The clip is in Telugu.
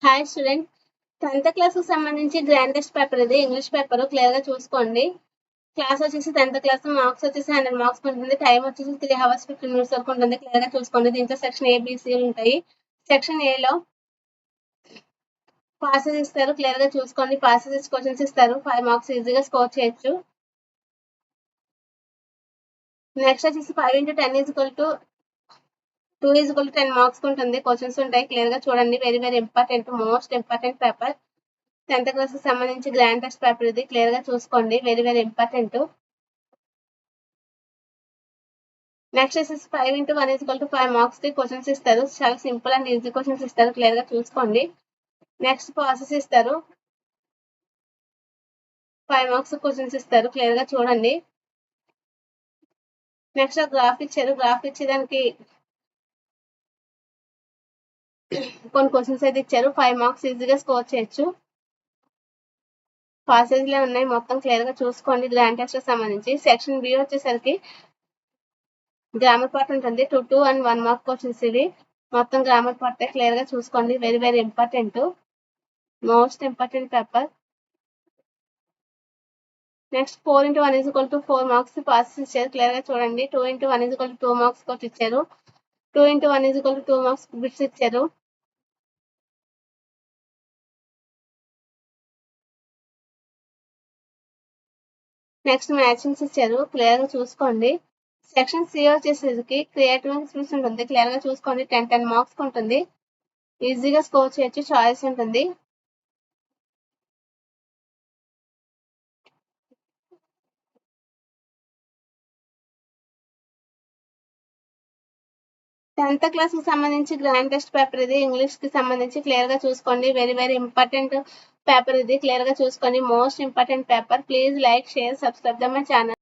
హాయ్ స్టూడెంట్, 10th క్లాస్కి సంబంధించి గ్రాండెస్ట్ పేపర్ ఇది. ఇంగ్లీష్ పేపర్ క్లియర్గా చూసుకోండి. క్లాస్ వచ్చేసి 10th క్లాస్, మార్క్స్ వచ్చేసి 100 మార్క్స్ ఉంటుంది. టైం వచ్చేసి 3 hours 15 minutes వరకు ఉంటుంది. క్లియర్గా చూసుకోండి. దీంట్లో సెక్షన్ ABC ఉంటాయి. సెక్షన్ ఏలో పాసేజ్ ఇస్తారు, క్లియర్గా చూసుకోండి. పాసేజ్ క్వశ్చన్స్ ఇస్తారు, 5 మార్క్స్ ఈజీగా స్కోర్ చేయొచ్చు. నెక్స్ట్ వచ్చేసి 5 into 10 is equal to 2 is equal to 10 marks ఉంటుంది. క్వశ్చన్స్ ఉంటాయి, క్లియర్గా చూడండి. Very very important, most important paper. 10th క్లాస్కి సంబంధించి గ్రాండెస్ట్ పేపర్ ఇది. క్లియర్గా చూసుకోండి, వెరీ వెరీ ఇంపార్టెంట్. నెక్స్ట్ వచ్చేసి 5 into 1 is equal to 5 marks కి క్వశ్చన్స్ ఇస్తారు. చాలా సింపుల్ అండ్ ఈజీ క్వశ్చన్స్ ఇస్తారు, క్లియర్గా చూసుకోండి. నెక్స్ట్ ప్రాసెస్ ఇస్తారు, 5 మార్క్స్ క్వశ్చన్స్ ఇస్తారు, క్లియర్గా చూడండి. నెక్స్ట్ గ్రాఫ్ ఇచ్చారు, గ్రాఫ్ ఇచ్చి దానికి కొన్ని క్వశ్చన్స్ అయితే ఇచ్చారు. 5 మార్క్స్ ఈజీగా స్కోర్ చేయొచ్చు. పాసేజ్లే ఉన్నాయి, మొత్తం క్లియర్గా చూసుకోండి. గ్రాండ్ టెస్ట్ సంబంధించి సెక్షన్ బి వచ్చేసరికి గ్రామర్ పార్ట్ ఉంటుంది. 2 and 1 మార్క్ క్వశ్చన్స్ ఇవి. మొత్తం గ్రామర్ పార్ట్ క్లియర్గా చూసుకోండి, very very important, most important paper. Next 4 into 1 is equal to 4 marks passes ఇచ్చారు, క్లియర్గా చూడండి. 2 into 1 is equal to 2 marks కొట్టి ఇచ్చారు. 2 into 1 is equal to 2 marks bits ఇచ్చారు. నెక్స్ట్ మ్యాచింగ్స్ ఇచ్చారు, క్లియర్గా చూసుకోండి. సెక్షన్ సి వచ్చేసరికి క్రియేటివ్ స్పీచ్ ఉంటుంది, క్లియర్గా చూసుకోండి. 10 మార్క్స్ ఉంటుంది, ఈజీగా స్కోర్ చేయొచ్చు. చాయిస్ ఉంటుంది. టెన్త్ క్లాస్కి సంబంధించి గ్రాండెస్ట్ పేపర్ ఇది. ఇంగ్లీష్కి సంబంధించి క్లియర్గా చూసుకోండి, వెరీ వెరీ ఇంపార్టెంట్ పేపర్ ఇది. క్లియర్గా చూసుకోండి, most important paper. Please like, share, subscribe the my channel.